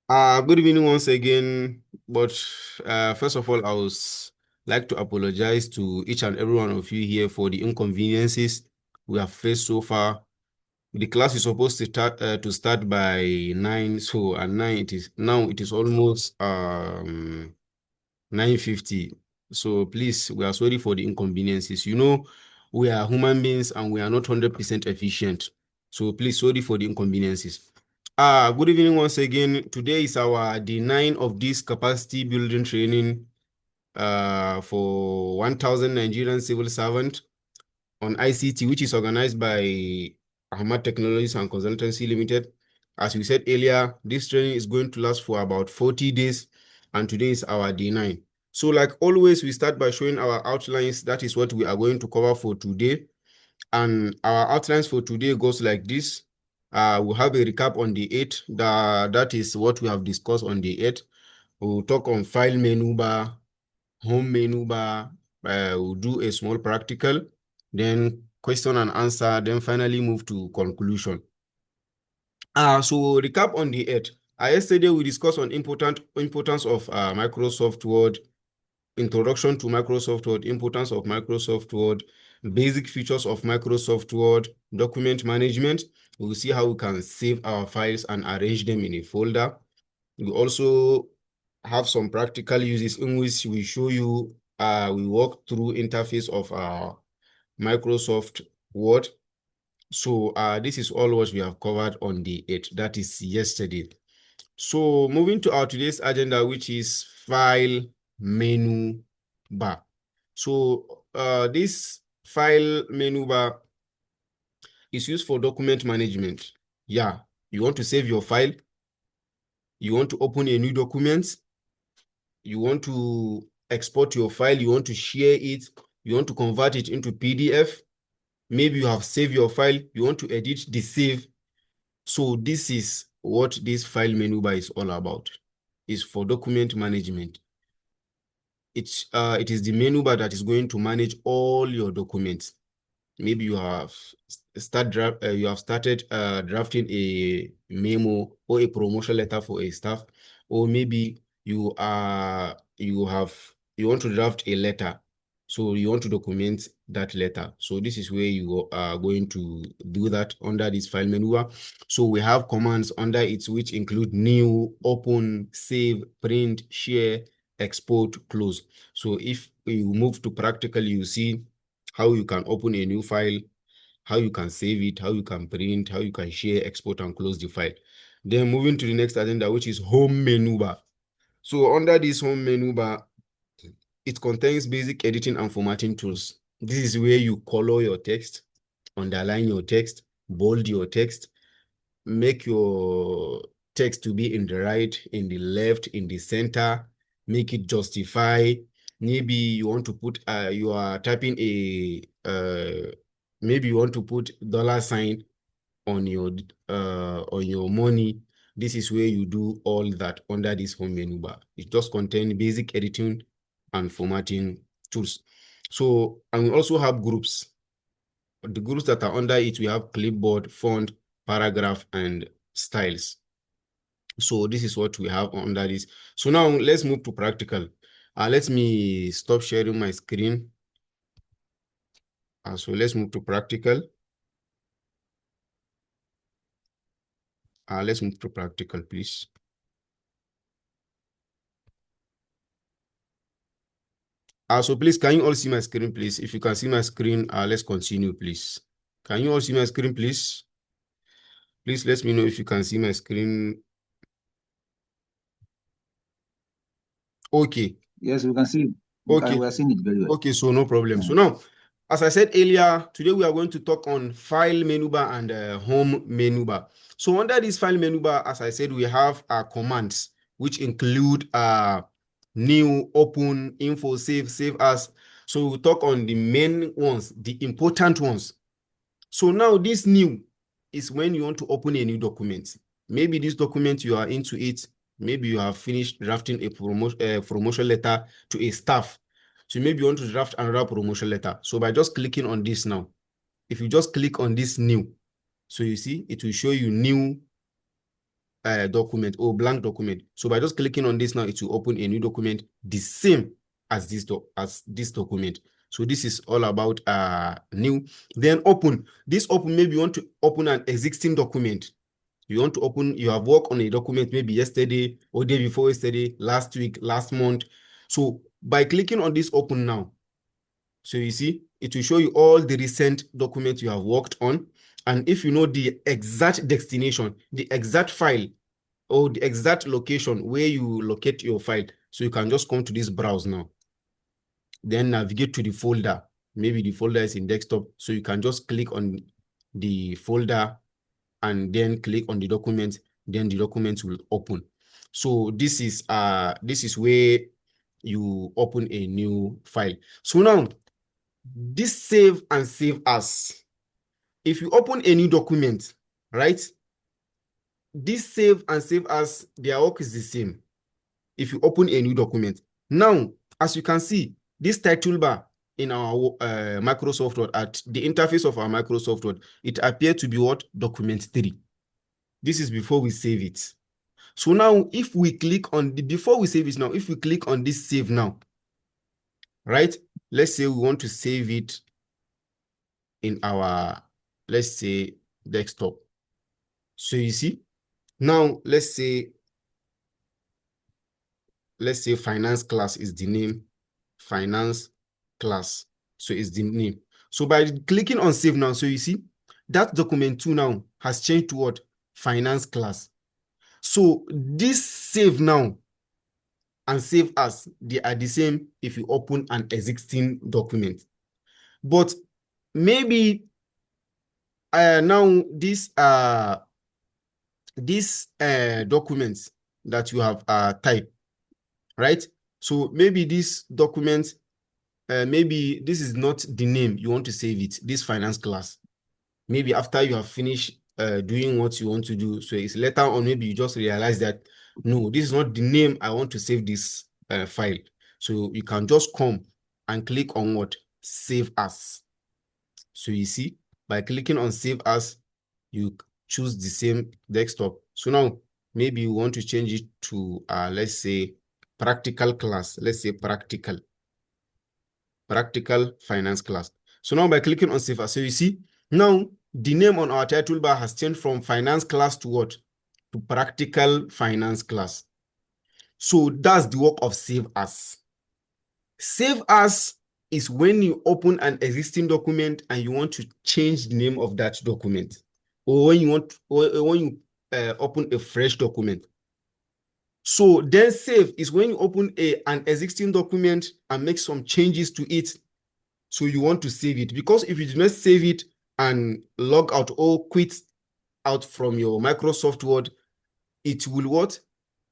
Good evening once again. But first of all, I would like to apologize to each and every one of you here for the inconveniences we have faced so far. The class is supposed to start by 9, so at 9 it is almost 9:50. So please, we are sorry for the inconveniences. We are human beings and we are not 100% efficient. So please, sorry for the inconveniences. Good evening once again. Today is our day 9 of this capacity building training for 1,000 Nigerian civil servants on ICT, which is organized by Hammad Technologies and Consultancy Limited. As we said earlier, this training is going to last for about 40 days, and today is our day 9. So, like always, we start by showing our outlines. That is what we are going to cover for today. And our outlines for today goes like this. We'll have a recap on the 8th. That is what we have discussed on the 8th. We'll talk on file menu bar, home menu bar. We'll do a small practical, then question and answer, then finally move to conclusion. So recap on the 8th. Yesterday we discussed on importance of Microsoft Word, introduction to Microsoft Word, importance of Microsoft Word, basic features of Microsoft Word, document management. We'll see how we can save our files and arrange them in a folder. We also have some practical uses in which we show you, we walk through interface of Microsoft Word. So this is all what we have covered on the 8th. That is yesterday. So moving to our today's agenda, which is file menu bar. So this file menu bar is used for document management. Yeah, you want to save your file, you want to open a new document, you want to export your file, you want to share it, you want to convert it into PDF. Maybe you have saved your file, you want to edit the save. So this is what this file menu bar is all about. It's for document management. It is the menu bar that is going to manage all your documents. Maybe you have started drafting a memo or a promotion letter for a staff, or maybe you want to draft a letter, so you want to document that letter. So this is where you are going to do that under this file menu bar. So we have commands under it which include new, open, save, print, share, export, close. So if you move to practical, you see how you can open a new file, how you can save it, how you can print, how you can share, export, and close the file. Then moving to the next agenda, which is home menu bar. So under this home menu bar, it contains basic editing and formatting tools. This is where you color your text, underline your text, bold your text, make your text to be in the right, in the left, in the center, make it justify. Maybe you want to put, you are typing maybe you want to put $ on your money. This is where you do all that under this home menu bar. It just contains basic editing and formatting tools. So, and we also have groups. The groups that are under it, we have clipboard, font, paragraph, and styles. So this is what we have under this. So now let's move to practical. Let me stop sharing my screen. So let's move to practical. Let's move to practical, please. So please, can you all see my screen, please? If you can see my screen, let's continue, please. Can you all see my screen, please? Please let me know if you can see my screen. Okay. Yes, we can see it. Okay. We are seeing it very well. Okay, so no problem. Yeah. So now, as I said earlier, today we are going to talk on file menu bar and home menu bar. So under this file menu bar, as I said, we have commands which include new, open, info, save as. So we'll talk on the main ones, the important ones. So now this new is when you want to open a new document. Maybe this document you are into it. Maybe you have finished drafting a promotion letter to a staff. So maybe you want to draft another promotion letter. So by just clicking on this now, if you just click on this new, so you see, it will show you new document or blank document. So by just clicking on this now, it will open a new document, the same as this document. So this is all about new. Then open. This open, maybe you want to open an existing document. You want to open, you have worked on a document maybe yesterday or day before yesterday, last week, last month. So by clicking on this open now, so you see, it will show you all the recent documents you have worked on. And if you know the exact destination, the exact file, or the exact location where you locate your file, so you can just come to this browse now. Then navigate to the folder. Maybe the folder is in desktop, so you can just click on the folder and then click on the document, then the document will open. So this is where you open a new file. So now, this save and save as. If you open a new document, right? This save and save as, their work is the same. If you open a new document. Now, as you can see, this title bar in our Microsoft Word, at the interface of our Microsoft Word, it appears to be what? Document 3. This is before we save it. So now, if we click on before we save it now, if we click on this save now, right? Let's say we want to save it in our, let's say, desktop. So you see, now let's say finance class is the name. Finance class. So it's the name. So by clicking on save now, so you see that document 2 now has changed to what? Finance class. So this save now and save as, they are the same if you open an existing document. But maybe now these documents that you have typed, right? So maybe this document, maybe this is not the name you want to save it, this finance class. Maybe after you have finished doing what you want to do, so it's later on, maybe you just realize that, no, this is not the name I want to save this file. So you can just come and click on what? Save as. So you see, by clicking on save as, you choose the same desktop. So now, maybe you want to change it to, let's say, practical class. Let's say practical finance class. So now by clicking on save as, so you see, now the name on our title bar has changed from finance class to what? To practical finance class. So that's the work of save as. Save as is when you open an existing document and you want to change the name of that document, or when you want, or when you open a fresh document. So then save is when you open an existing document and make some changes to it. So you want to save it, because if you do not save it and log out or quit out from your Microsoft Word, it will what?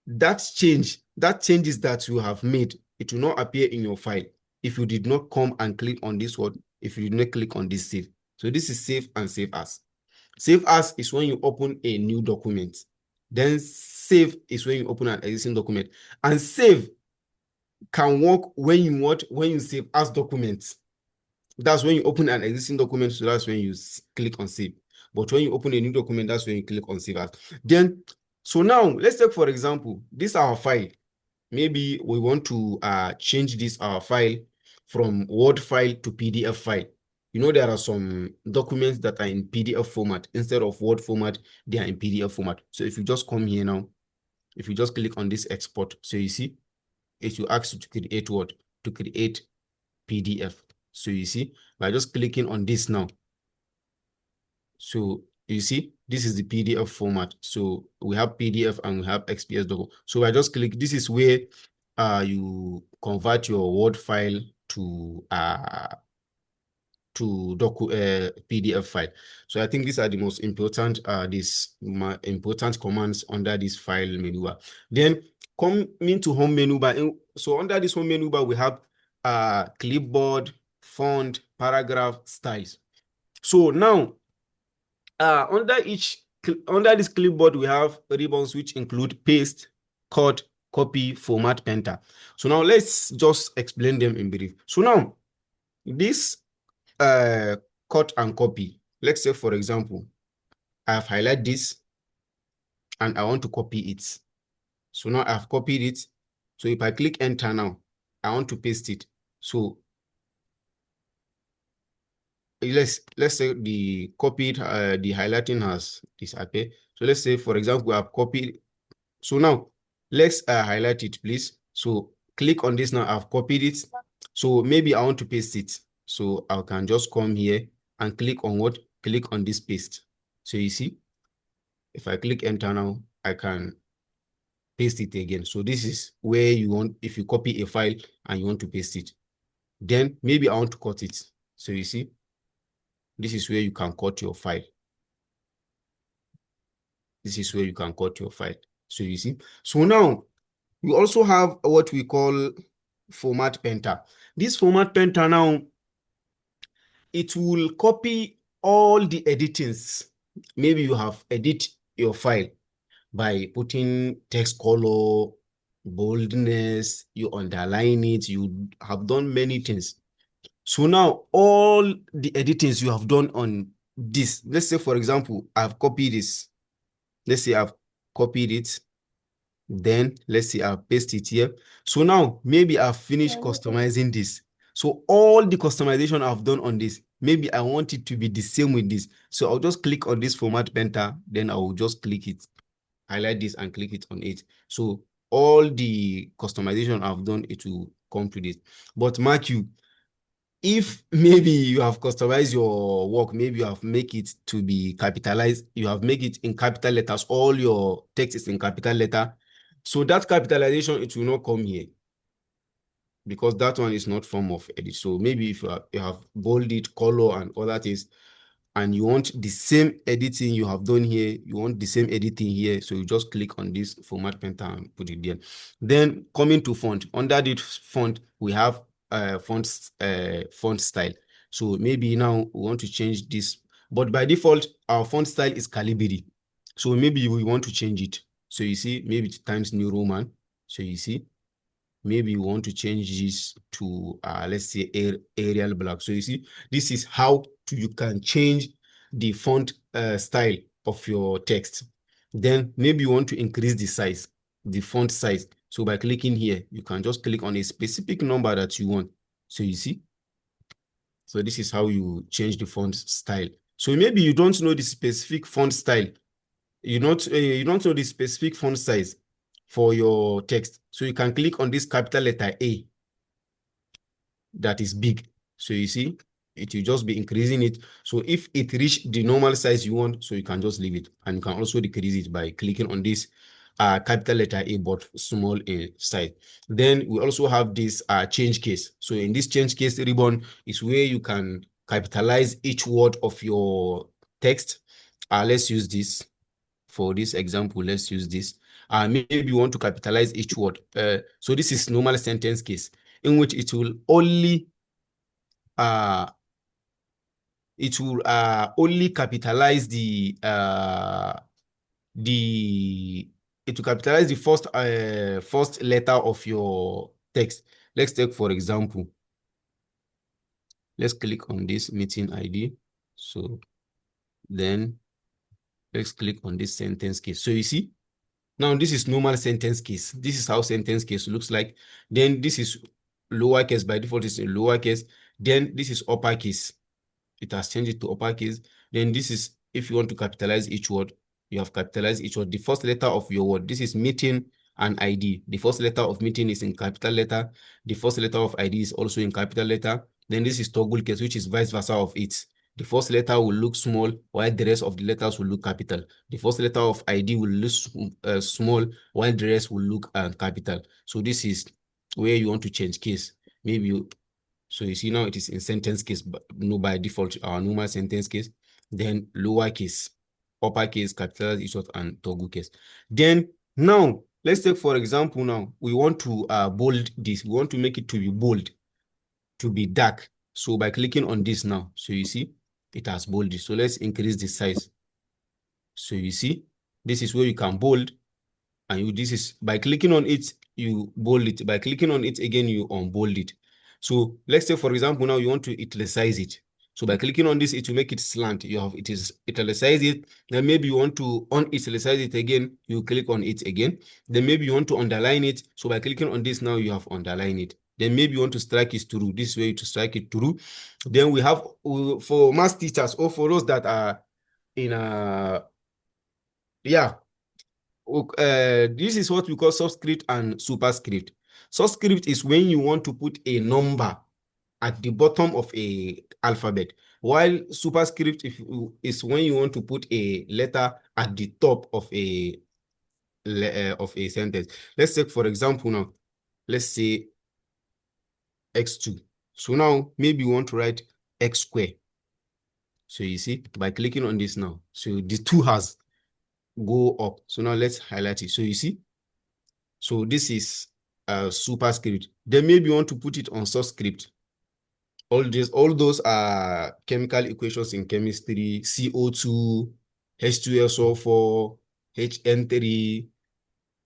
That changes that you have made, it will not appear in your file if you did not come and click on this word, if you did not click on this save. So this is save and save as. Save as is when you open a new document. Then save is when you open an existing document. And save can work when you save as documents. That's when you open an existing document, so that's when you click on save. But when you open a new document, that's when you click on save as. Then, so now let's take, for example, this is our file. Maybe we want to change this our file from Word file to PDF file. You know, there are some documents that are in PDF format. Instead of Word format, they are in PDF format. So if you just come here now, if you just click on this export, so you see, it will ask you to create what? To create PDF. So you see, by just clicking on this now, so you see, this is the PDF format. So we have PDF and we have XPS document. So I just click, this is where you convert your Word file to PDF file. So I think these are the most important important commands under this file menu bar. Then coming to home menu bar. So under this home menu bar, we have clipboard, font, paragraph, styles. So now under this clipboard, we have ribbons which include paste, cut, copy, format, painter. So now let's just explain them in brief. So now this cut and copy. Let's say, for example, I have highlighted this and I want to copy it. So now I've copied it. So if I click enter now, I want to paste it. So let's say the copied, the highlighting has disappeared. So let's say, for example, I've copied. So now let's highlight it, please. So click on this now. I've copied it. So maybe I want to paste it. So I can just come here and click on what? Click on this paste. So you see, if I click enter now, I can paste it again. So this is where you want, if you copy a file and you want to paste it. Then maybe I want to cut it. So you see, this is where you can cut your file. This is where you can cut your file. So you see. So now we also have what we call format painter. This format painter now, it will copy all the editings. Maybe you have edit your file by putting text color, boldness, you underline it, you have done many things. So now all the editings you have done on this, let's say, for example, I've copied this. Let's say I've copied it. Then let's see, I'll paste it here. So now maybe I've finished customizing this. So all the customization I've done on this, maybe I want it to be the same with this. So I'll just click on this format painter, then I will just click it, highlight this and click it on it. So all the customization I've done, it will come to this. But mark you, if maybe you have customized your work, maybe you have make it to be capitalized, you have make it in capital letters, all your text is in capital letter. So that capitalization, it will not come here because that one is not form of edit. So maybe if you have bolded, color and other things, and you want the same editing you have done here, you want the same editing here, so you just click on this format painter and put it there. Then coming to font, under the font, we have font style. So maybe now we want to change this, but by default, our font style is Calibri. So maybe we want to change it. So you see, maybe it's Times New Roman. So you see, maybe you want to change this to let's say Arial Black. So you see, this is how you can change the font style of your text. Then maybe you want to increase the size, the font size. So by clicking here, you can just click on a specific number that you want. So you see, so this is how you change the font style. So maybe you don't know the specific font style. You don't know the specific font size for your text. So you can click on this capital letter A that is big. So you see, it will just be increasing it. So if it reach the normal size you want, so you can just leave it. And you can also decrease it by clicking on this capital letter A but small in size. Then we also have this change case. So in this change case ribbon is where you can capitalize each word of your text. Let's use this. For this example, let's use this. Maybe you want to capitalize each word. So this is normal sentence case in which it will only capitalize the it will capitalize the first letter of your text. Let's take, for example, let's click on this meeting ID. So then let's click on this sentence case. So you see, now this is normal sentence case. This is how sentence case looks like. Then this is lowercase. By default, it's in lowercase. Then this is uppercase. It has changed it to uppercase. Then this is, if you want to capitalize each word, you have capitalized each word. The first letter of your word. This is meeting and ID. The first letter of meeting is in capital letter. The first letter of ID is also in capital letter. Then this is toggle case, which is vice versa of it. The first letter will look small, while the rest of the letters will look capital. The first letter of ID will look small, while the rest will look capital. So this is where you want to change case. Maybe you, so you see now it is in sentence case, but no, by default, our normal sentence case. Then lowercase, uppercase, capital, each and toggle case. Then now let's take, for example, now we want to bold this. We want to make it to be bold, to be dark. So by clicking on this now, so you see it has bolded. So let's increase the size. So you see, this is where you can bold, and this is by clicking on it, you bold it. By clicking on it again, you unbold it. So let's say, for example, now you want to italicize it. So by clicking on this, it will make it slant. You have it is italicize it. Then maybe you want to un-italicize it again. You click on it again. Then maybe you want to underline it. So by clicking on this now, you have underlined it. Then maybe you want to strike it through. This way to strike it through. Then we have for math teachers or for those that are in yeah. This is what we call subscript and superscript. Subscript is when you want to put a number at the bottom of a alphabet, while superscript is when you want to put a letter at the top of a sentence. Let's take for example now, let's say x2. So now maybe you want to write x square. So you see by clicking on this now, so the two has go up. So now let's highlight it. So you see, so this is superscript. Then maybe you want to put it on subscript. All those are chemical equations in chemistry: CO2, H2SO4, HN3.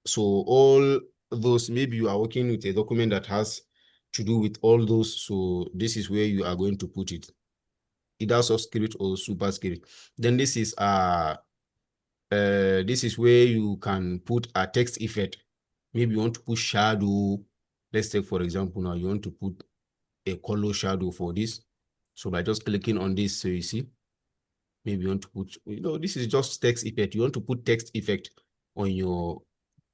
So all those, maybe you are working with a document that has to do with all those. So this is where you are going to put it, either subscript or superscript. Then this is where you can put a text effect. Maybe you want to put shadow. Let's take for example now, you want to put a color shadow for this. So by just clicking on this, so you see, maybe you want to put, this is just text effect. You want to put text effect on your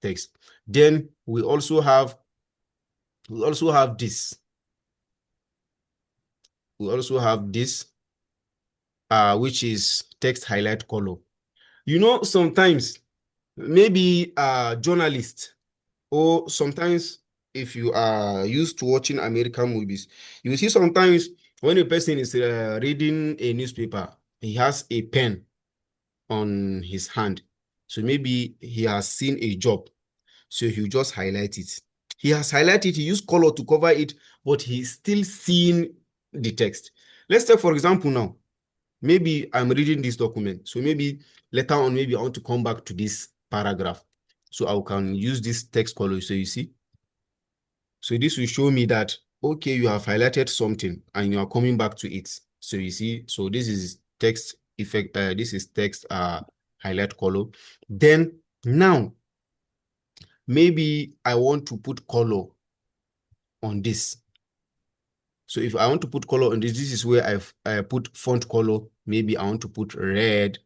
text. Then we also have this. We also have this, which is text highlight color. Sometimes maybe journalists, or sometimes if you are used to watching American movies, you will see sometimes when a person is reading a newspaper, he has a pen on his hand. So maybe he has seen a job. So he'll just highlight it. He has highlighted, he used color to cover it, but he's still seeing the text. Let's take, for example, now, maybe I'm reading this document. So maybe later on, maybe I want to come back to this paragraph. So I can use this text color. So you see, so this will show me that, okay, you have highlighted something and you are coming back to it. So you see, so this is text effect. This is text highlight color. Then now, maybe I want to put color on this. So if I want to put color on this, this is where I put font color. Maybe I want to put red,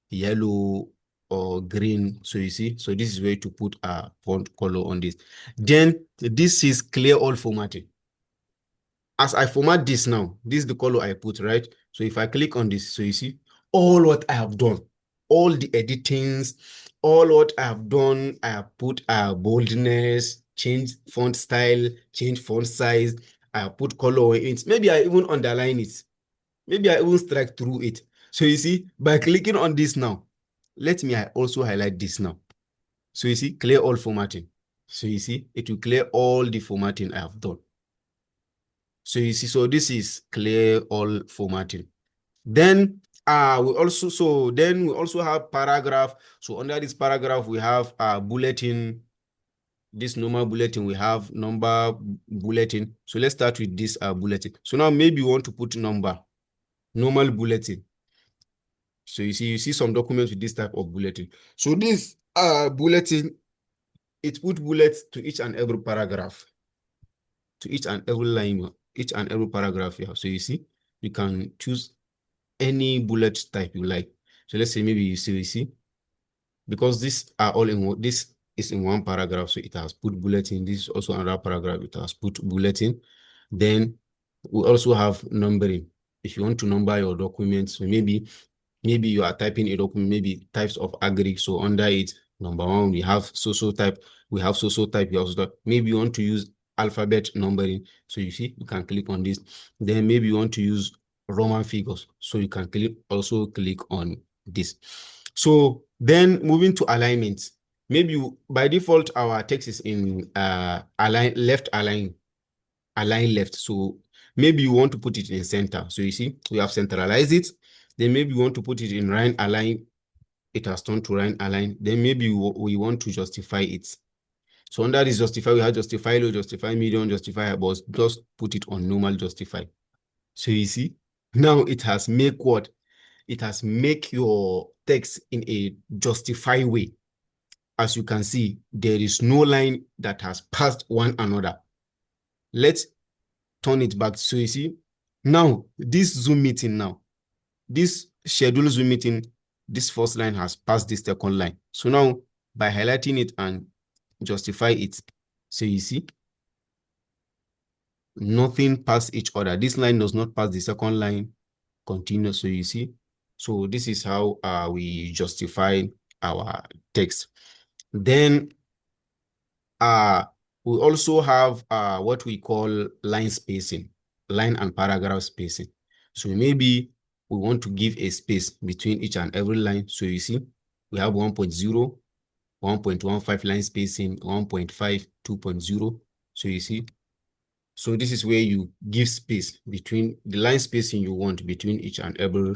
yellow, or green. So you see, so this is where to put a font color on this. Then this is clear all formatting. As I format this now, this is the color I put, right? So if I click on this, so you see all what I have done, all the editings, all what I have done, I have put boldness, change font style, change font size, I have put color in it. Maybe I even underline it. Maybe I even strike through it. So you see, by clicking on this now, let me also highlight this now. So you see, clear all formatting. So you see, it will clear all the formatting I have done. So you see, so this is clear all formatting. Then we also have paragraph. So under this paragraph, we have bulletin. This normal bulletin, we have number bulletin. So let's start with this bulletin. So now maybe you want to put normal bulletin. So you see some documents with this type of bulletin. So this bulletin, it put bullets to each and every paragraph, to each and every line, each and every paragraph here. So you see, you can choose any bullet type you like. So let's say maybe you see, because these are all in this is in one paragraph, so it has put bulletin. This is also another paragraph, it has put bulletin. Then we also have numbering. If you want to number your documents, so maybe you are typing a document, maybe types of agri. So under it, number one, we have so type, we have so type, we also type. Maybe you want to use alphabet numbering. So you see, you can click on this. Then maybe you want to use Roman figures. So you can also click on this. So then moving to alignment. Maybe by default, our text is in align left. So maybe you want to put it in center. So you see, we have centralized it. Then maybe you want to put it in right align. It has turned to right align. Then maybe we want to justify it. So under this justify, we have justify low, justify medium, justify high, but just put it on normal justify. So you see, Now it has make what? It has make your text in a justified way. As you can see, there is no line that has passed one another. Let's turn it back. So you see, now this Zoom meeting now, this scheduled Zoom meeting, this first line has passed this second line. So now by highlighting it and justify it, so you see, nothing pass each other. This line does not pass the second line, continue. So you see, so this is how we justify our text. Then we also have what we call line spacing, line and paragraph spacing. So maybe we want to give a space between each and every line. So you see, we have 1.0, 1.15 line spacing, 1.5, 2.0. So you see, so this is where you give space between the line spacing you want between each and every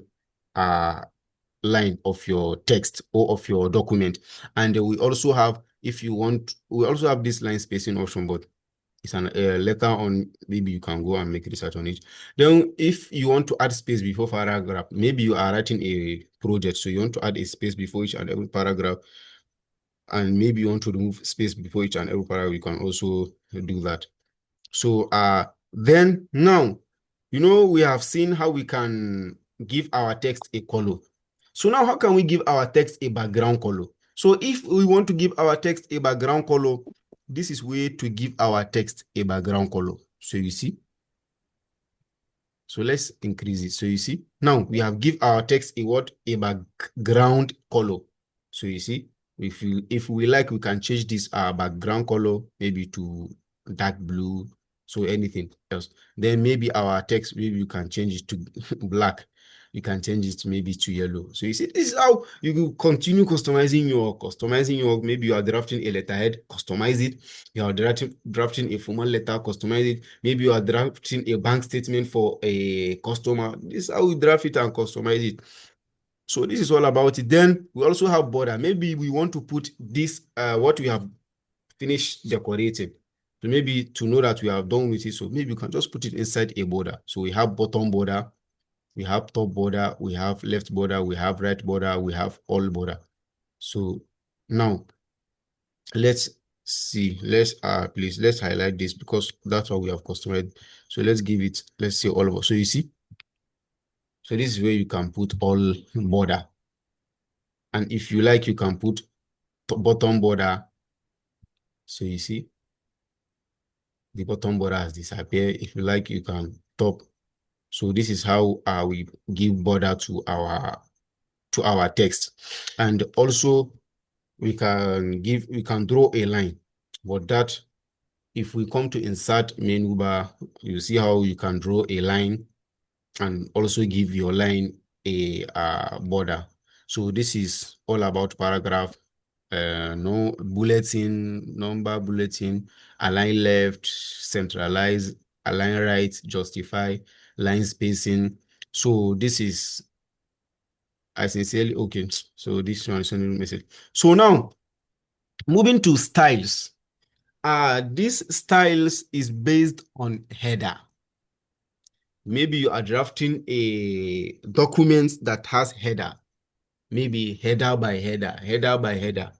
line of your text or of your document. And we also have, if you want, we also have this line spacing option, but it's an later on, maybe you can go and make research on it. Then if you want to add space before paragraph, maybe you are writing a project, so you want to add a space before each and every paragraph, and maybe you want to remove space before each and every paragraph, you can also do that. So then now, you know, we have seen how we can give our text a color. So now how can we give our text a background color? So if we want to give our text a background color, this is way to give our text a background color. So you see, so let's increase it. So you see, now we have give our text a what? A background color. So you see, if we like, we can change this background color maybe to dark blue. So anything else. Then maybe our text, maybe you can change it to black. You can change it maybe to yellow. So you see, this is how you will continue customizing your, maybe you are drafting a letterhead, customize it. You are drafting a formal letter, customize it. Maybe you are drafting a bank statement for a customer. This is how we draft it and customize it. So this is all about it. Then we also have border. Maybe we want to put this, what we have finished decorating. So maybe to know that we have done with it, so maybe you can just put it inside a border. So we have bottom border, we have top border, we have left border, we have right border, we have all border. So now let's see, please let's highlight this because that's what we have customized. So let's give it, let's say all of us. So you see, so this is where you can put all border. And if you like, you can put bottom border. So you see, the bottom border has disappeared. If you like, you can top. So this is how we give border to our text. And also we can draw a line, but that if we come to insert menu bar, you see how you can draw a line and also give your line a border. So this is all about paragraph, no bulletin, number bulletin, align left, centralize, align right, justify, line spacing. So this is, I sincerely, okay. So this one is sending message. So now moving to styles. This styles is based on header. Maybe you are drafting a document that has header, maybe header by header, header by header.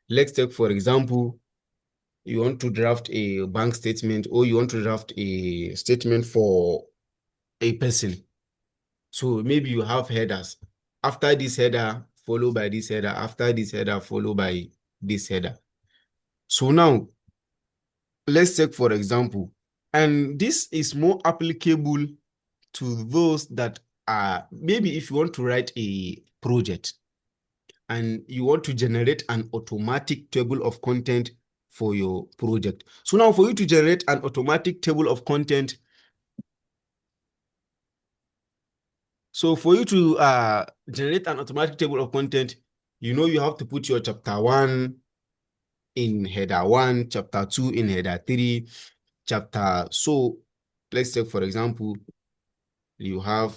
Let's take, for example, you want to draft a bank statement or you want to draft a statement for a person. So maybe you have headers. After this header, followed by this header. After this header, followed by this header. So now, let's take, for example, and this is more applicable to those that are, maybe if you want to write a project and you want to generate an automatic table of content for your project. So now for you to generate an automatic table of content, so for you to generate an automatic table of content, you know you have to put your chapter 1 in header 1, chapter 2 in header 3, chapter. So let's take, for example, you have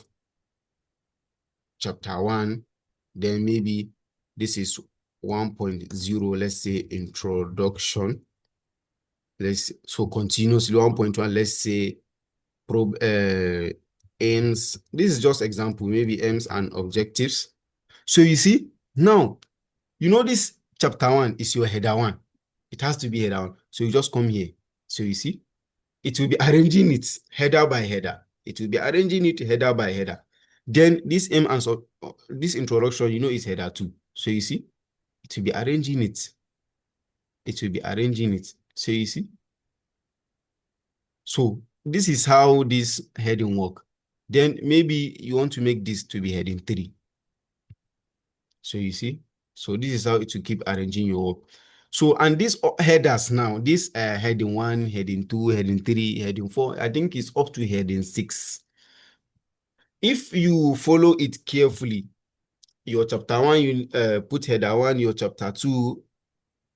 chapter 1, then maybe this is 1.0, let's say introduction. So continuously 1.1, let's say aims. This is just example, maybe aims and objectives. So you see, now, this chapter 1 is your header 1. It has to be header 1. So you just come here. So you see, it will be arranging it header by header. It will be arranging it header by header. Then this aim and so this introduction, is header 2. So you see, it will be arranging it. It will be arranging it. So you see. So this is how this heading work. Then maybe you want to make this to be heading 3. So you see. So this is how it will keep arranging your work. So, and these headers now, this heading 1, heading 2, heading 3, heading 4, I think it's up to heading 6. If you follow it carefully, your chapter 1, you put header 1, your chapter 2,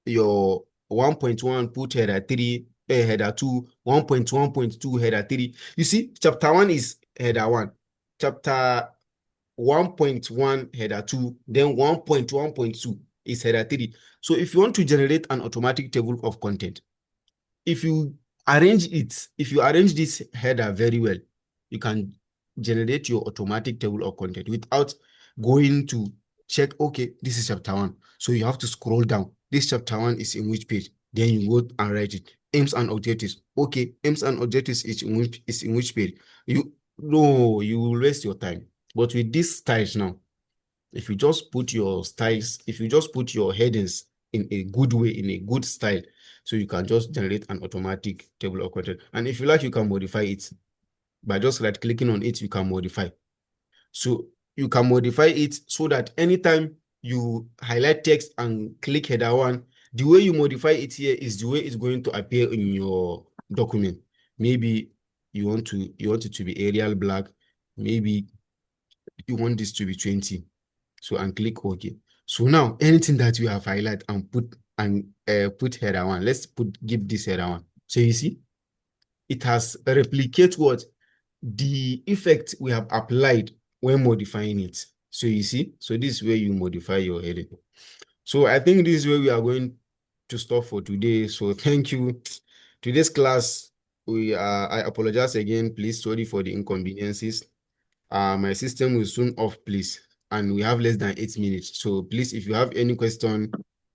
your 1.1 put header 3, header 2, 1.1.2 header 3. You see, chapter 1 is header 1. Chapter 1.1 header 2, then 1.1.2 is header 3. So if you want to generate an automatic table of content, if you arrange this header very well, you can generate your automatic table of content without going to check, okay, this is chapter 1. So you have to scroll down. This chapter 1 is in which page? Then you go and write it. Aims and objectives. Okay, aims and objectives is in which page? You will waste your time. But with these styles now, if you just put your styles, if you just put your headings in a good way, in a good style, so you can just generate an automatic table of content. And if you like, you can modify it. By just right clicking on it, you can modify. So you can modify it so that anytime you highlight text and click header 1, the way you modify it here is the way it's going to appear in your document. Maybe you want it to be Arial black. Maybe you want this to be 20. So and click OK. So now anything that you have highlighted and put header 1, let's give this header 1. So you see, it has replicate what the effect we have applied when modifying it. So you see, so this is where you modify your heading. So I think this is where we are going to stop for today. So thank you. Today's class, I apologize again. Please, sorry for the inconveniences. My system will soon off, please. And we have less than 8 minutes. So please, if you have any question,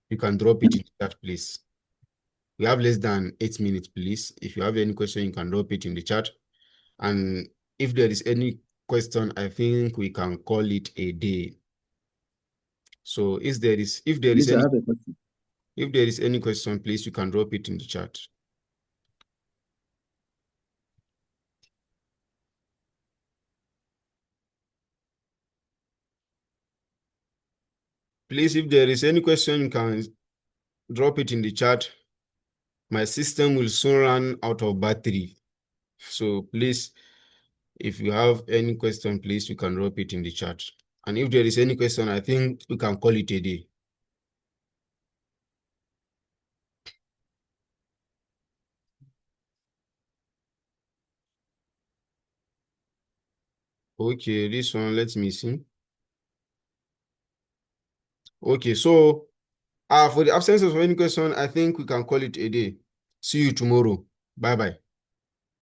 you can drop it in the chat, please. We have less than 8 minutes, please. If you have any question, you can drop it in the chat. And if there is any question, I think we can call it a day. So if there is any question, please, you can drop it in the chat. Please, if there is any question, you can drop it in the chat. My system will soon run out of battery. So please, if you have any question, please, you can drop it in the chat. And if there is any question, I think we can call it a day. Okay, this one, let me see. Okay, so for the absence of any question, I think we can call it a day. See you tomorrow. Bye-bye.